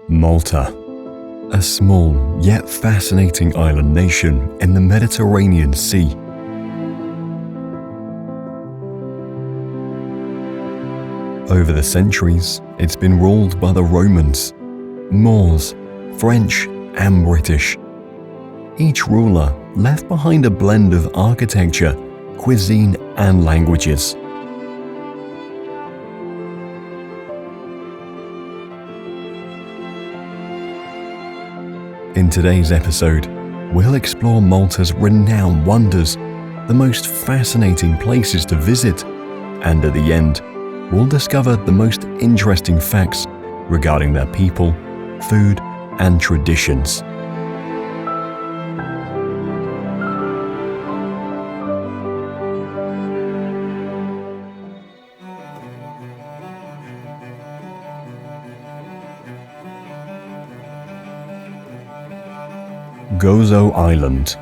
Malta, a small yet fascinating island nation in the Mediterranean Sea. Over the centuries, it's been ruled by the Romans, Moors, French, and British. Each ruler left behind a blend of architecture, cuisine, and languages. In today's episode, we'll explore Malta's renowned wonders, the most fascinating places to visit, and at the end, we'll discover the most interesting facts regarding their people, food, and traditions. Gozo Island.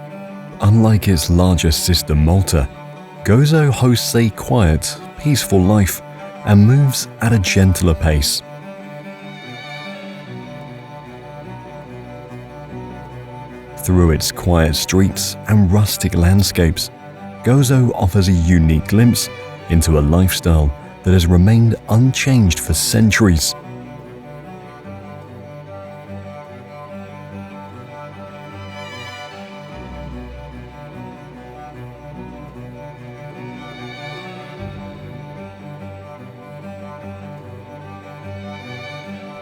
Unlike its larger sister Malta, Gozo hosts a quiet, peaceful life and moves at a gentler pace. Through its quiet streets and rustic landscapes, Gozo offers a unique glimpse into a lifestyle that has remained unchanged for centuries.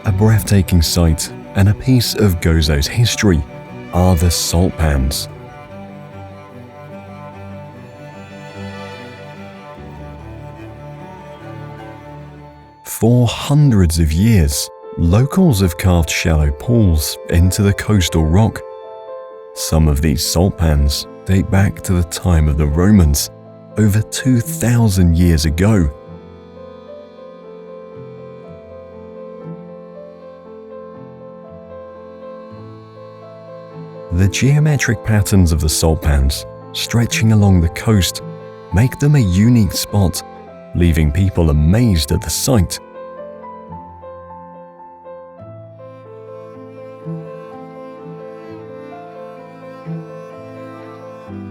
A breathtaking sight and a piece of Gozo's history are the salt pans. For hundreds of years, locals have carved shallow pools into the coastal rock. Some of these salt pans date back to the time of the Romans, over 2,000 years ago. The geometric patterns of the salt pans, stretching along the coast, make them a unique spot, leaving people amazed at the sight.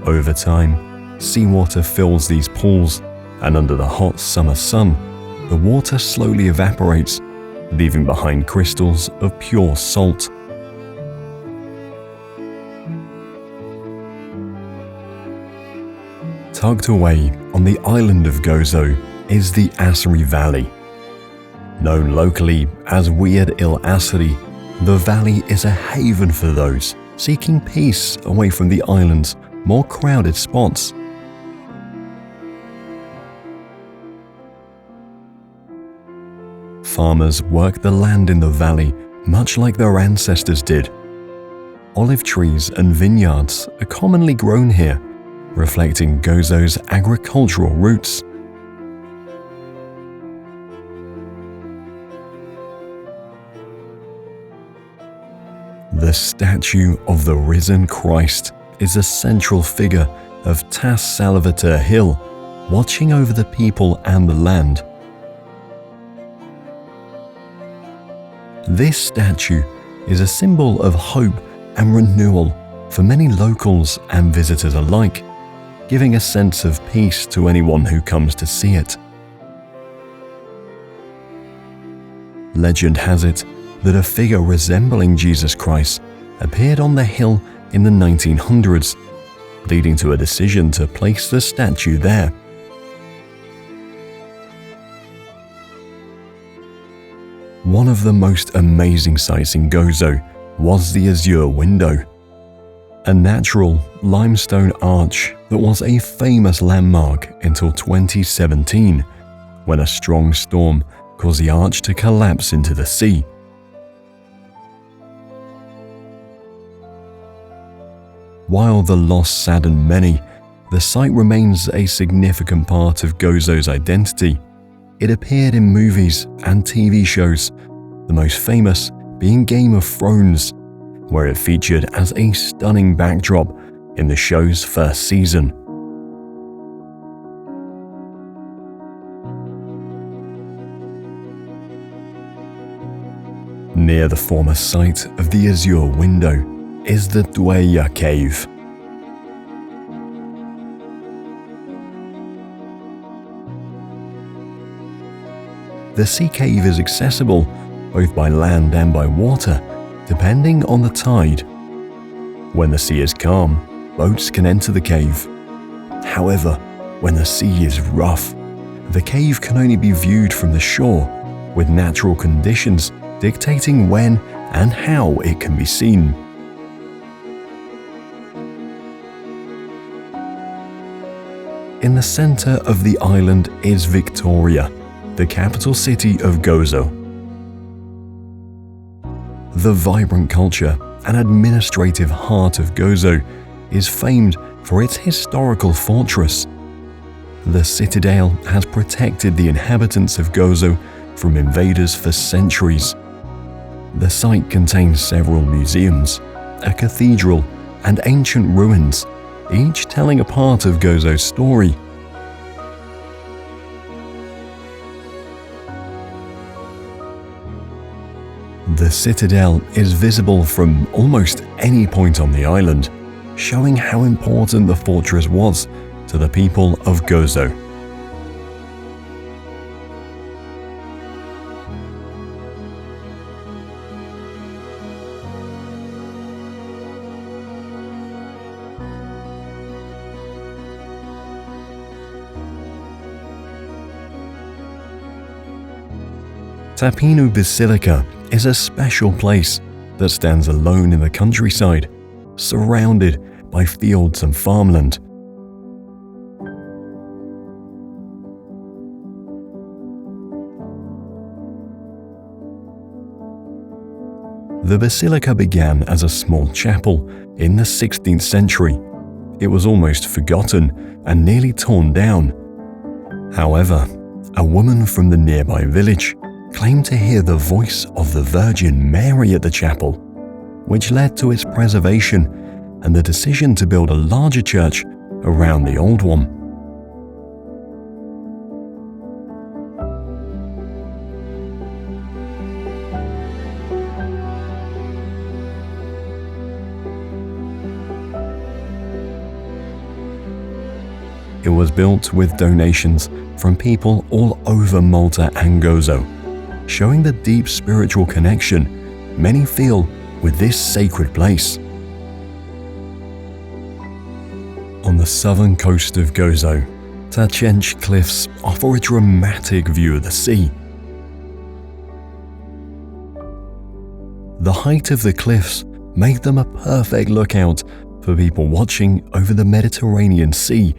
Over time, seawater fills these pools, and under the hot summer sun, the water slowly evaporates, leaving behind crystals of pure salt. Tucked away on the island of Gozo is the Asri Valley. Known locally as Weird Il Asri, the valley is a haven for those seeking peace away from the island's more crowded spots. Farmers work the land in the valley much like their ancestors did. Olive trees and vineyards are commonly grown here, reflecting Gozo's agricultural roots. The statue of the risen Christ is a central figure of Tas Salvator Hill, watching over the people and the land. This statue is a symbol of hope and renewal for many locals and visitors alike, giving a sense of peace to anyone who comes to see it. Legend has it that a figure resembling Jesus Christ appeared on the hill in the 1900s, leading to a decision to place the statue there. One of the most amazing sights in Gozo was the Azure Window, a natural limestone arch that was a famous landmark until 2017, when a strong storm caused the arch to collapse into the sea. While the loss saddened many, the site remains a significant part of Gozo's identity. It appeared in movies and TV shows, the most famous being Game of Thrones, where it featured as a stunning backdrop in the show's first season. Near the former site of the Azure Window is the Dweya Cave. The sea cave is accessible both by land and by water, depending on the tide. When the sea is calm, boats can enter the cave. However, when the sea is rough, the cave can only be viewed from the shore, with natural conditions dictating when and how it can be seen. In the center of the island is Victoria, the capital city of Gozo. The vibrant culture and administrative heart of Gozo is famed for its historical fortress. The citadel has protected the inhabitants of Gozo from invaders for centuries. The site contains several museums, a cathedral, and ancient ruins, each telling a part of Gozo's story. The citadel is visible from almost any point on the island, showing how important the fortress was to the people of Gozo. Tapinu Basilica is a special place that stands alone in the countryside, surrounded by fields and farmland. The basilica began as a small chapel in the 16th century. It was almost forgotten and nearly torn down. However, a woman from the nearby village claimed to hear the voice of the Virgin Mary at the chapel, which led to its preservation and the decision to build a larger church around the old one. It was built with donations from people all over Malta and Gozo, showing the deep spiritual connection many feel with this sacred place. On the southern coast of Gozo, Tachench cliffs offer a dramatic view of the sea. The height of the cliffs make them a perfect lookout for people watching over the Mediterranean Sea,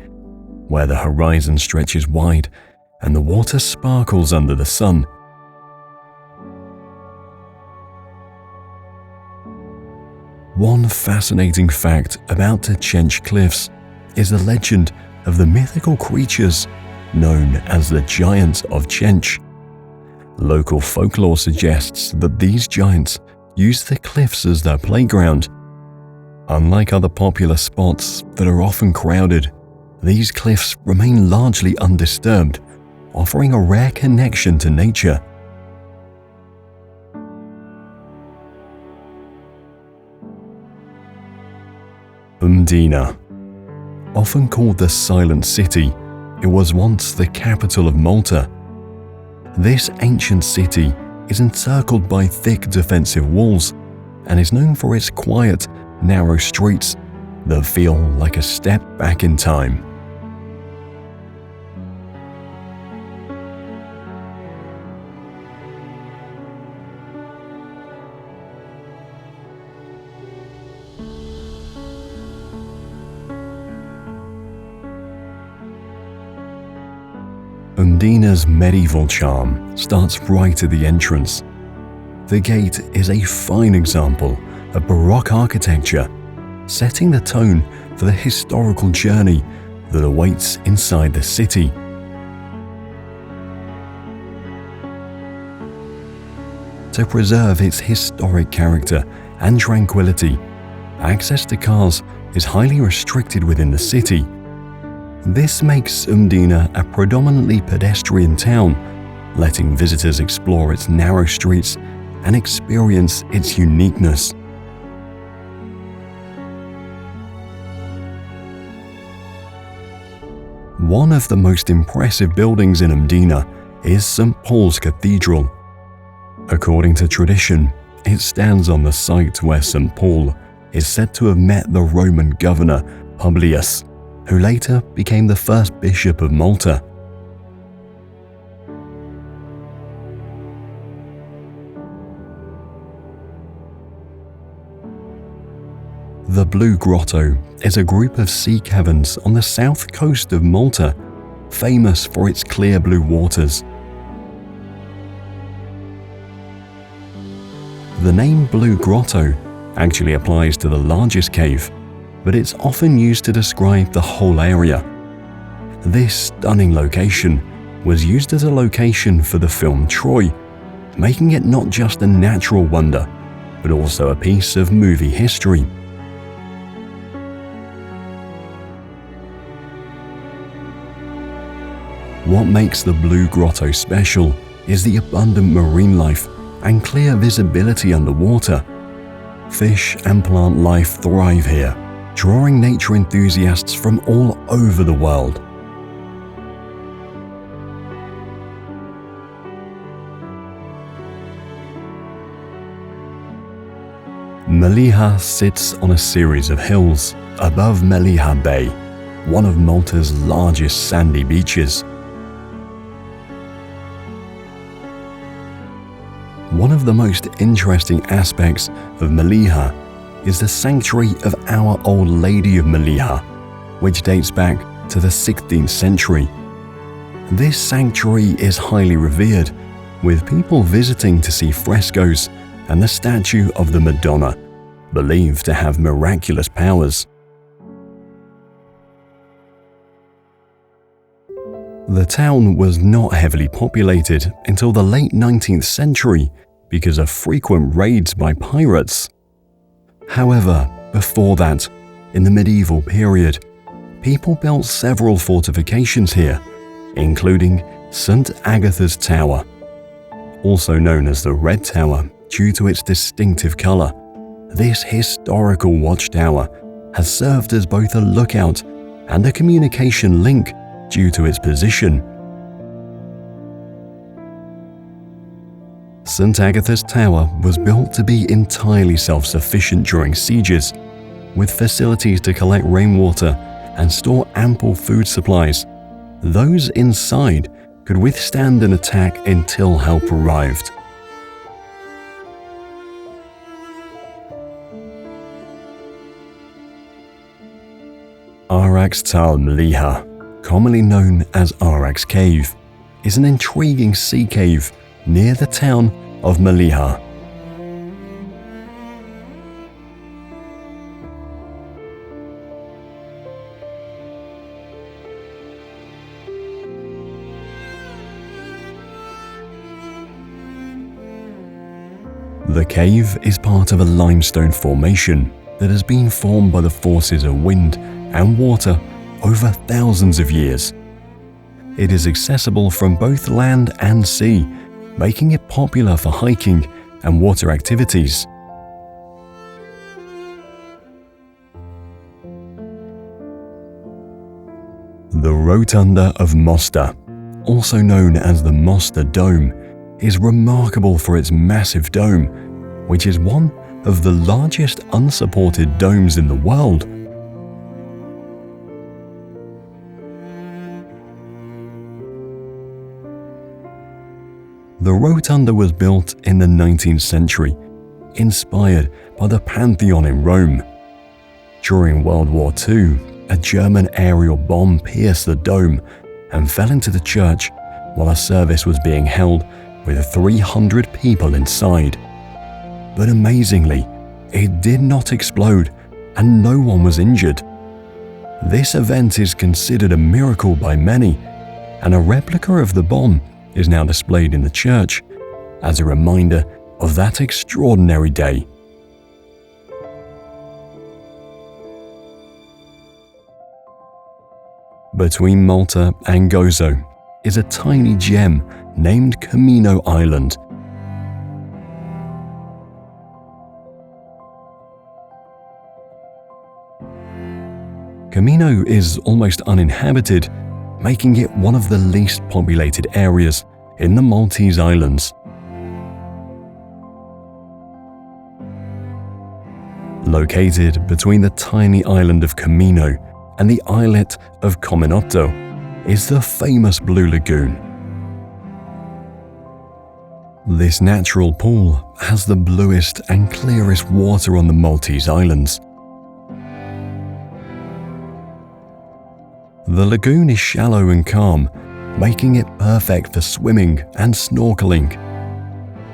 where the horizon stretches wide and the water sparkles under the sun. One fascinating fact about Tachench cliffs is the legend of the mythical creatures known as the Giants of Chench. Local folklore suggests that these giants use the cliffs as their playground. Unlike other popular spots that are often crowded, these cliffs remain largely undisturbed, offering a rare connection to nature. Mdina. Often called the Silent City, it was once the capital of Malta. This ancient city is encircled by thick defensive walls and is known for its quiet, narrow streets that feel like a step back in time. Mdina's medieval charm starts right at the entrance. The gate is a fine example of Baroque architecture, setting the tone for the historical journey that awaits inside the city. To preserve its historic character and tranquility, access to cars is highly restricted within the city. This makes Mdina a predominantly pedestrian town, letting visitors explore its narrow streets and experience its uniqueness. One of the most impressive buildings in Mdina is St. Paul's Cathedral. According to tradition, it stands on the site where St. Paul is said to have met the Roman governor Publius, who later became the first bishop of Malta. The Blue Grotto is a group of sea caverns on the south coast of Malta, famous for its clear blue waters. The name Blue Grotto actually applies to the largest cave, but it's often used to describe the whole area. This stunning location was used as a location for the film Troy, making it not just a natural wonder, but also a piece of movie history. What makes the Blue Grotto special is the abundant marine life and clear visibility underwater. Fish and plant life thrive here, drawing nature enthusiasts from all over the world. Melilla sits on a series of hills above Melilla Bay, one of Malta's largest sandy beaches. One of the most interesting aspects of Melilla is the sanctuary of Our Old Lady of Melilla, which dates back to the 16th century. This sanctuary is highly revered, with people visiting to see frescoes and the statue of the Madonna, believed to have miraculous powers. The town was not heavily populated until the late 19th century because of frequent raids by pirates. However, before that, in the medieval period, people built several fortifications here, including St. Agatha's Tower, also known as the Red Tower due to its distinctive color. This historical watchtower has served as both a lookout and a communication link due to its position. St. Agatha's Tower was built to be entirely self-sufficient during sieges, with facilities to collect rainwater and store ample food supplies. Those inside could withstand an attack until help arrived. Arax Tal Melilla, commonly known as Arax Cave, is an intriguing sea cave near the town of Melilla. The cave is part of a limestone formation that has been formed by the forces of wind and water over thousands of years. It is accessible from both land and sea, making it popular for hiking and water activities. The Rotunda of Mosta, also known as the Mosta Dome, is remarkable for its massive dome, which is one of the largest unsupported domes in the world. The Rotunda was built in the 19th century, inspired by the Pantheon in Rome. During World War II, a German aerial bomb pierced the dome and fell into the church while a service was being held with 300 people inside. But amazingly, it did not explode and no one was injured. This event is considered a miracle by many, and a replica of the bomb is now displayed in the church as a reminder of that extraordinary day. Between Malta and Gozo is a tiny gem named Comino Island. Comino is almost uninhabited, making it one of the least populated areas in the Maltese islands. Located between the tiny island of Comino and the islet of Comino is the famous Blue Lagoon. This natural pool has the bluest and clearest water on the Maltese islands. The lagoon is shallow and calm, making it perfect for swimming and snorkeling.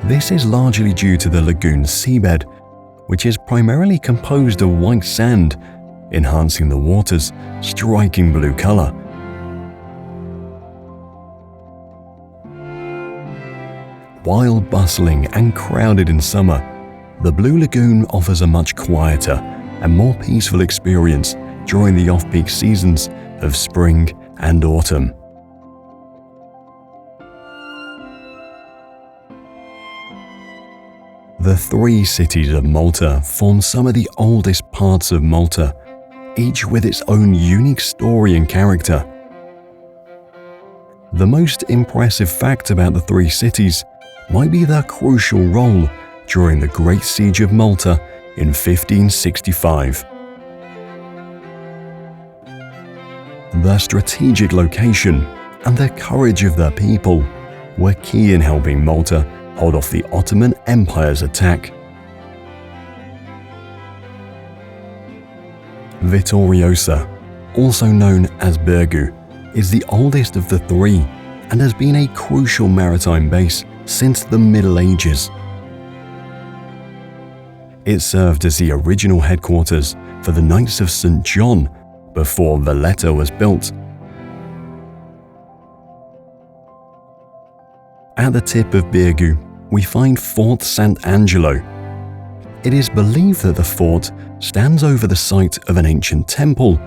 This is largely due to the lagoon's seabed, which is primarily composed of white sand, enhancing the water's striking blue color. While bustling and crowded in summer, the Blue Lagoon offers a much quieter and more peaceful experience during the off-peak seasons of spring and autumn. The three cities of Malta form some of the oldest parts of Malta, each with its own unique story and character. The most impressive fact about the three cities might be their crucial role during the Great Siege of Malta in 1565. Their strategic location and the courage of their people were key in helping Malta hold off the Ottoman Empire's attack. Vittoriosa, also known as Birgu, is the oldest of the three and has been a crucial maritime base since the Middle Ages. It served as the original headquarters for the Knights of St. John before Valletta was built. At the tip of Birgu, we find Fort Sant'Angelo. It is believed that the fort stands over the site of an ancient temple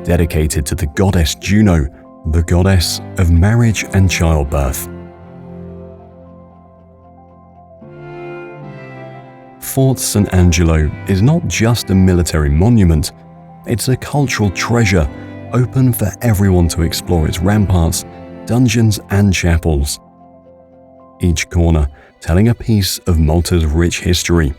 dedicated to the goddess Juno, the goddess of marriage and childbirth. Fort Sant'Angelo is not just a military monument, it's a cultural treasure open for everyone to explore its ramparts, dungeons and chapels. Each corner telling a piece of Malta's rich history.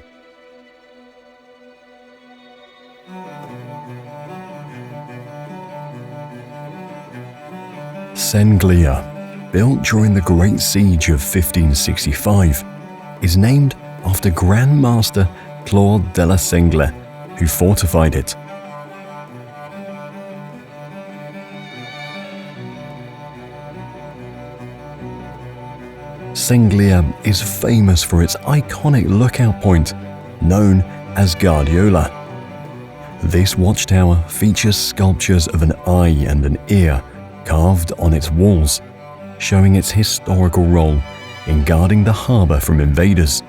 Senglia, built during the Great Siege of 1565, is named after Grand Master Claude de la Senglia, who fortified it. Senglia is famous for its iconic lookout point, known as Guardiola. This watchtower features sculptures of an eye and an ear carved on its walls, showing its historical role in guarding the harbour from invaders.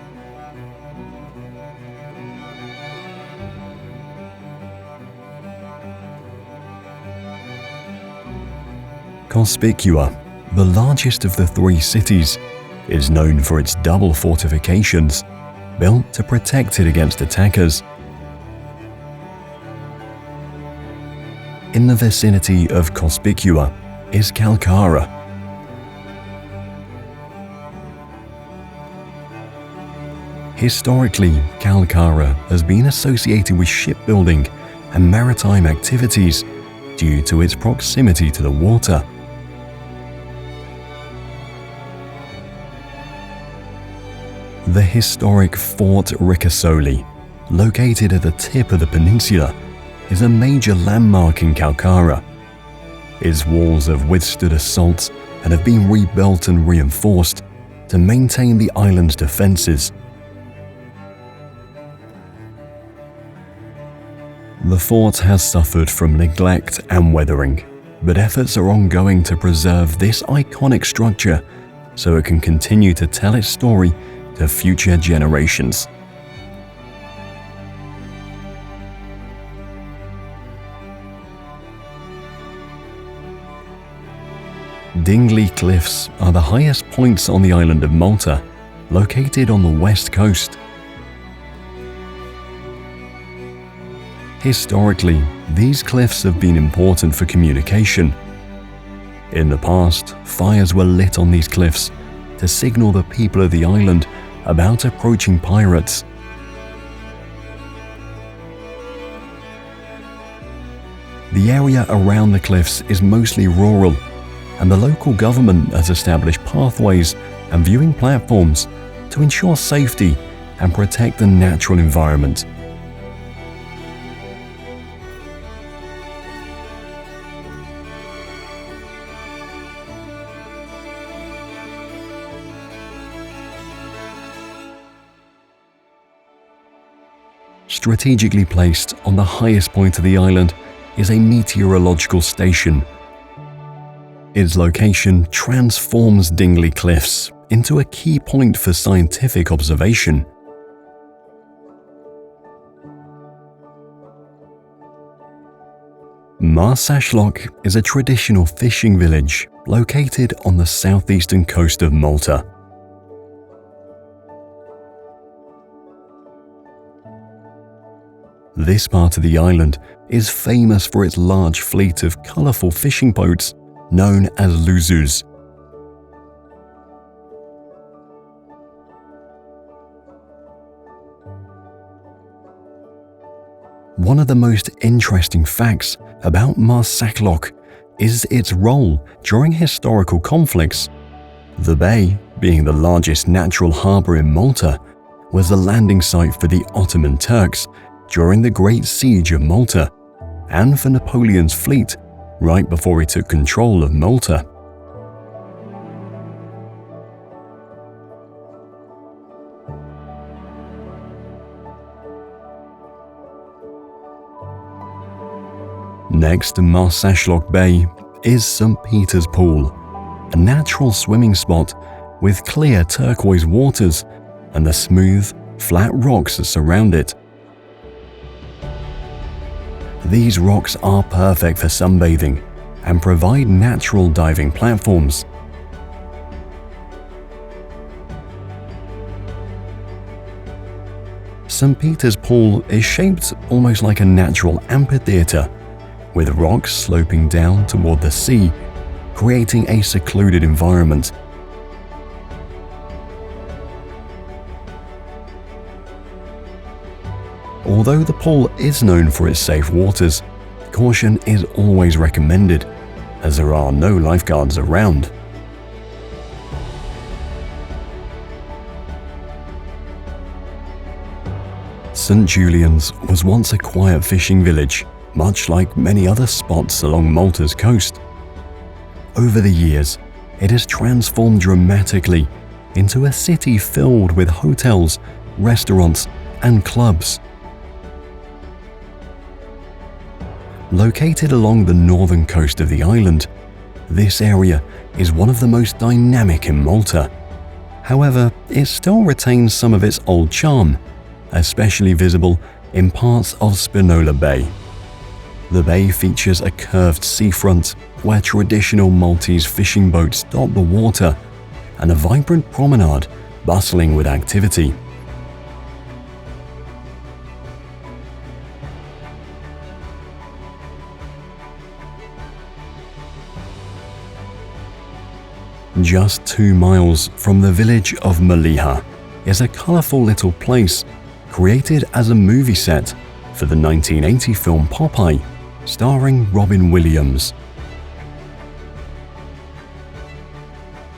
Cospicua, the largest of the three cities, is known for its double fortifications, built to protect it against attackers. In the vicinity of Cospicua is Kalkara. Historically, Kalkara has been associated with shipbuilding and maritime activities due to its proximity to the water. The historic Fort Ricasoli, located at the tip of the peninsula, is a major landmark in Kalkara. Its walls have withstood assaults and have been rebuilt and reinforced to maintain the island's defenses. The fort has suffered from neglect and weathering, but efforts are ongoing to preserve this iconic structure so it can continue to tell its story to future generations. Dingli Cliffs are the highest points on the island of Malta, located on the west coast. Historically, these cliffs have been important for communication. In the past, fires were lit on these cliffs to signal the people of the island about approaching pirates. The area around the cliffs is mostly rural, and the local government has established pathways and viewing platforms to ensure safety and protect the natural environment. Strategically placed on the highest point of the island is a meteorological station. Its location transforms Dingli Cliffs into a key point for scientific observation. Marsaxlokk is a traditional fishing village located on the southeastern coast of Malta. This part of the island is famous for its large fleet of colorful fishing boats known as luzus. One of the most interesting facts about Marsaxlokk is its role during historical conflicts. The bay, being the largest natural harbor in Malta, was the landing site for the Ottoman Turks during the Great Siege of Malta, and for Napoleon's fleet right before he took control of Malta. Next to Marsaxlokk Bay is St. Peter's Pool, a natural swimming spot with clear turquoise waters and the smooth, flat rocks that surround it. These rocks are perfect for sunbathing and provide natural diving platforms. St. Peter's Pool is shaped almost like a natural amphitheater, with rocks sloping down toward the sea, creating a secluded environment. Although the pool is known for its safe waters, caution is always recommended, as there are no lifeguards around. St. Julian's was once a quiet fishing village, much like many other spots along Malta's coast. Over the years, it has transformed dramatically into a city filled with hotels, restaurants, and clubs. Located along the northern coast of the island, this area is one of the most dynamic in Malta. However, it still retains some of its old charm, especially visible in parts of Spinola Bay. The bay features a curved seafront where traditional Maltese fishing boats dot the water, and a vibrant promenade bustling with activity. Just 2 miles from the village of Mdina is a colorful little place created as a movie set for the 1980 film Popeye, starring Robin Williams.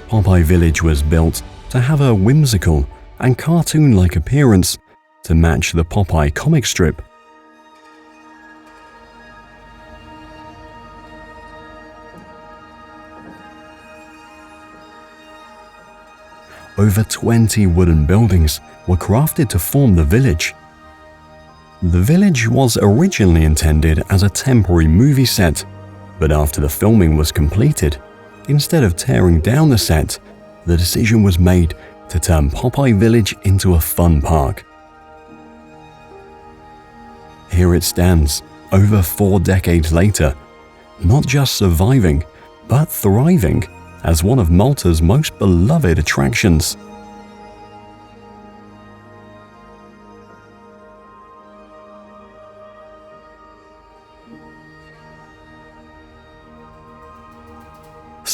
Popeye Village was built to have a whimsical and cartoon-like appearance to match the Popeye comic strip. Over 20 wooden buildings were crafted to form the village. The village was originally intended as a temporary movie set, but after the filming was completed, instead of tearing down the set, the decision was made to turn Popeye Village into a fun park. Here it stands, over 4 decades later, not just surviving, but thriving as one of Malta's most beloved attractions.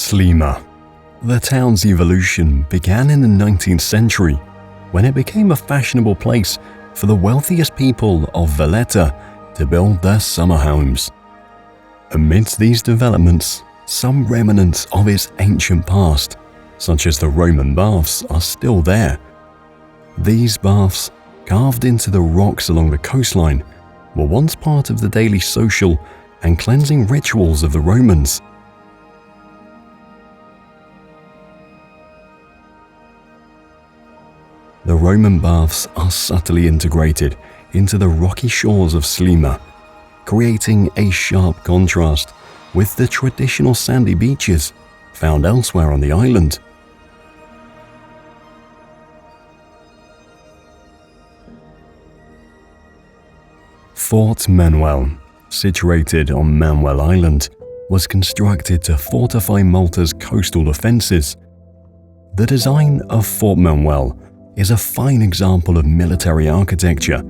Sliema. The town's evolution began in the 19th century when it became a fashionable place for the wealthiest people of Valletta to build their summer homes. Amidst these developments, some remnants of its ancient past, such as the Roman baths, are still there. These baths, carved into the rocks along the coastline, were once part of the daily social and cleansing rituals of the Romans. The Roman baths are subtly integrated into the rocky shores of Sliema, creating a sharp contrast with the traditional sandy beaches found elsewhere on the island. Fort Manuel, situated on Manuel Island, was constructed to fortify Malta's coastal defenses. The design of Fort Manuel is a fine example of military architecture,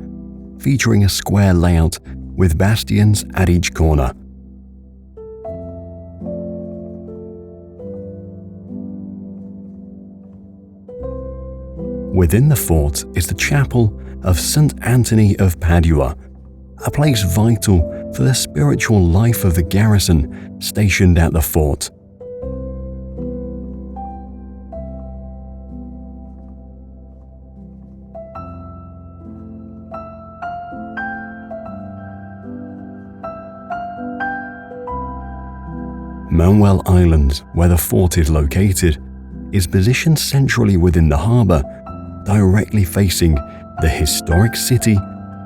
featuring a square layout with bastions at each corner. Within the fort is the chapel of St. Anthony of Padua, a place vital for the spiritual life of the garrison stationed at the fort. Manuel Island, where the fort is located, is positioned centrally within the harbour, directly facing the historic city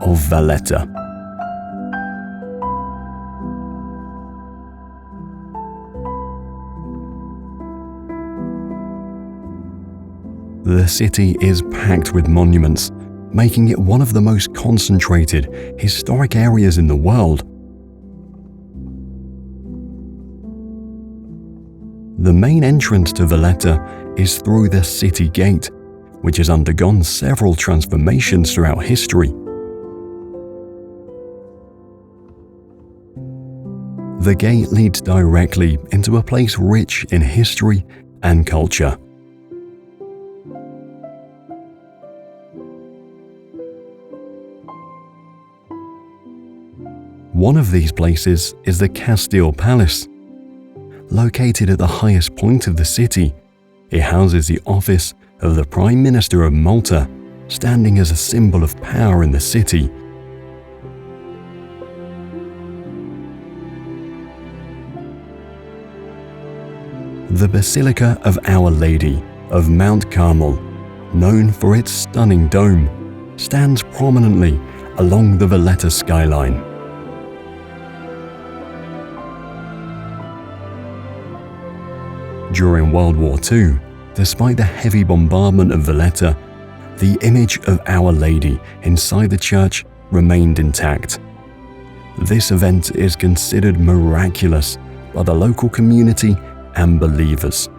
of Valletta. The city is packed with monuments, making it one of the most concentrated historic areas in the world. The main entrance to Valletta is through the city gate, which has undergone several transformations throughout history. The gate leads directly into a place rich in history and culture. One of these places is the Castile Palace. Located at the highest point of the city, it houses the office of the Prime Minister of Malta, standing as a symbol of power in the city. The Basilica of Our Lady of Mount Carmel, known for its stunning dome, stands prominently along the Valletta skyline. During World War II, despite the heavy bombardment of Valletta, the image of Our Lady inside the church remained intact. This event is considered miraculous by the local community and believers.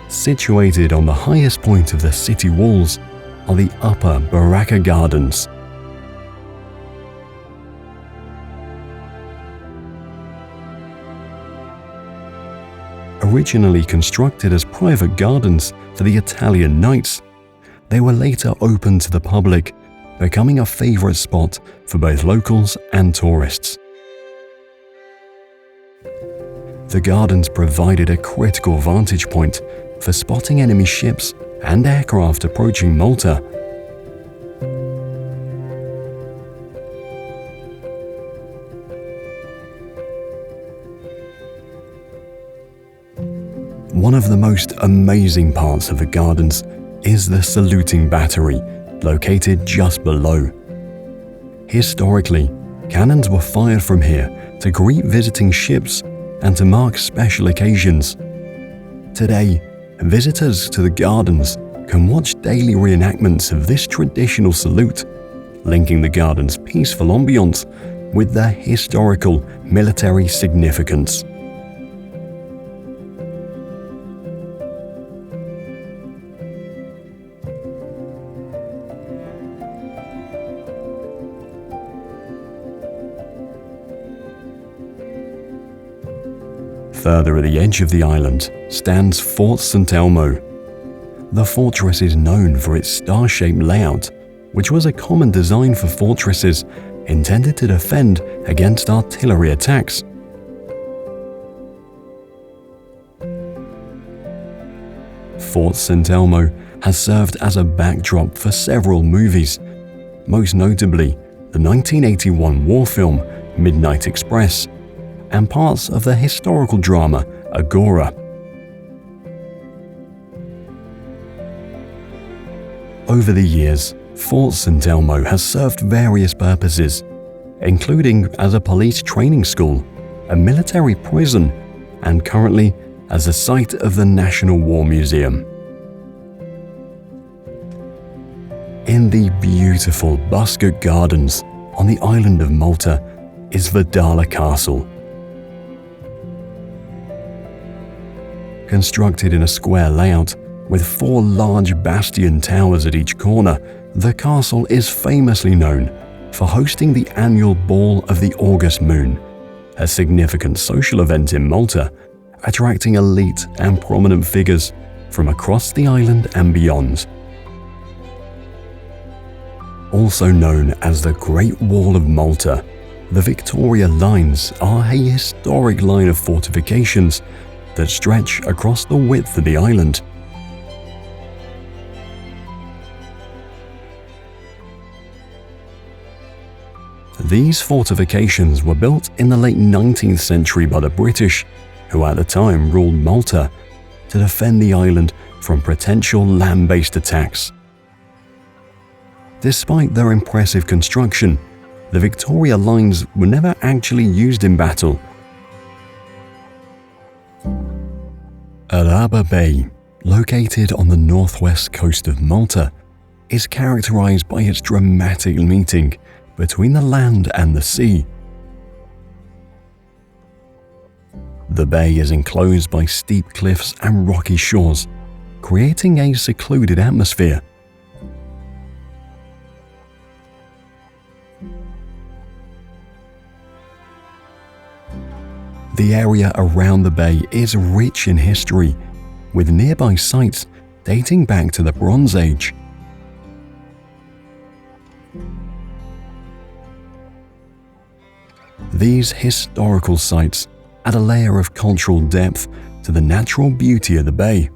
Situated on the highest point of the city walls are the Upper Baraka Gardens. Originally constructed as private gardens for the Italian knights, they were later opened to the public, becoming a favorite spot for both locals and tourists. The gardens provided a critical vantage point for spotting enemy ships and aircraft approaching Malta. One of the most amazing parts of the gardens is the saluting battery, located just below. Historically, cannons were fired from here to greet visiting ships and to mark special occasions. Today, visitors to the gardens can watch daily reenactments of this traditional salute, linking the garden's peaceful ambiance with their historical military significance. Further at the edge of the island stands Fort St. Elmo. The fortress is known for its star-shaped layout, which was a common design for fortresses intended to defend against artillery attacks. Fort St. Elmo has served as a backdrop for several movies, most notably the 1981 war film Midnight Express and parts of the historical drama Agora. Over the years, Fort St. Elmo has served various purposes, including as a police training school, a military prison, and currently as a site of the National War Museum. In the beautiful Buskirk Gardens on the island of Malta is Valletta Castle. Constructed in a square layout with 4 large bastion towers at each corner, the castle is famously known for hosting the annual Ball of the August Moon, a significant social event in Malta, attracting elite and prominent figures from across the island and beyond. Also known as the Great Wall of Malta, the Victoria Lines are a historic line of fortifications that stretch across the width of the island. These fortifications were built in the late 19th century by the British, who at the time ruled Malta, to defend the island from potential land-based attacks. Despite their impressive construction, the Victoria Lines were never actually used in battle. Alaba Bay, located on the northwest coast of Malta, is characterized by its dramatic meeting between the land and the sea. The bay is enclosed by steep cliffs and rocky shores, creating a secluded atmosphere. The area around the bay is rich in history, with nearby sites dating back to the Bronze Age. These historical sites add a layer of cultural depth to the natural beauty of the bay.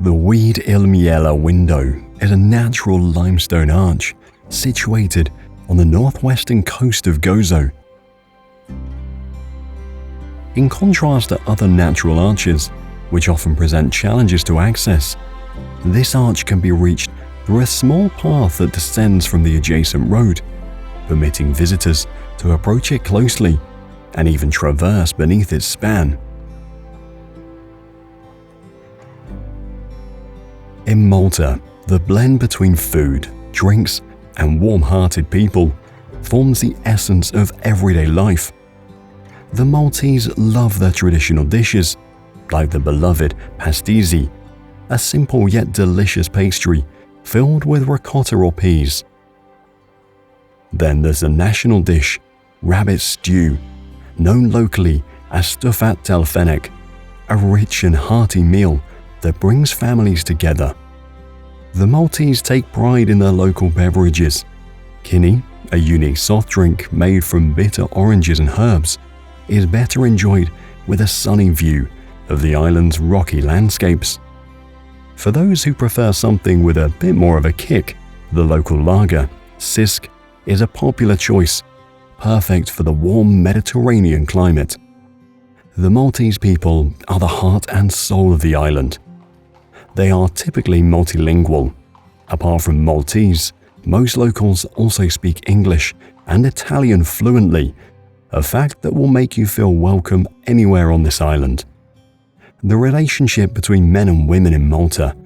The Weed Il Miele window is a natural limestone arch situated on the northwestern coast of Gozo. In contrast to other natural arches, which often present challenges to access, this arch can be reached through a small path that descends from the adjacent road, permitting visitors to approach it closely and even traverse beneath its span. In Malta, the blend between food, drinks, and warm-hearted people forms the essence of everyday life. The Maltese love their traditional dishes, like the beloved pastéis, a simple yet delicious pastry filled with ricotta or peas. Then there's the national dish, rabbit stew, known locally as stufat telfenek, a rich and hearty meal that brings families together. The Maltese take pride in their local beverages. Kinny, a unique soft drink made from bitter oranges and herbs, is better enjoyed with a sunny view of the island's rocky landscapes. For those who prefer something with a bit more of a kick, the local lager, Sisk, is a popular choice, perfect for the warm Mediterranean climate. The Maltese people are the heart and soul of the island. They are typically multilingual. Apart from Maltese, most locals also speak English and Italian fluently, a fact that will make you feel welcome anywhere on this island. The relationship between men and women in Malta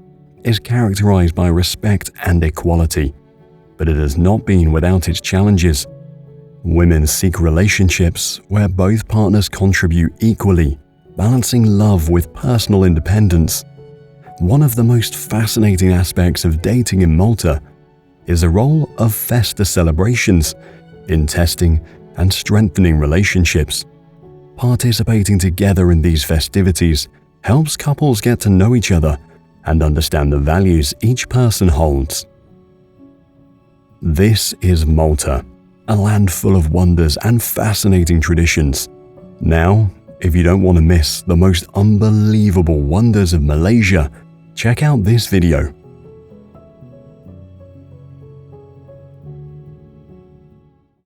is characterized by respect and equality, but it has not been without its challenges. Women seek relationships where both partners contribute equally, balancing love with personal independence. one of the most fascinating aspects of dating in Malta is the role of festa celebrations in testing and strengthening relationships. Participating together in these festivities helps couples get to know each other and understand the values each person holds. This is Malta, a land full of wonders and fascinating traditions. Now, if you don't want to miss the most unbelievable wonders of Malaysia, check out this video.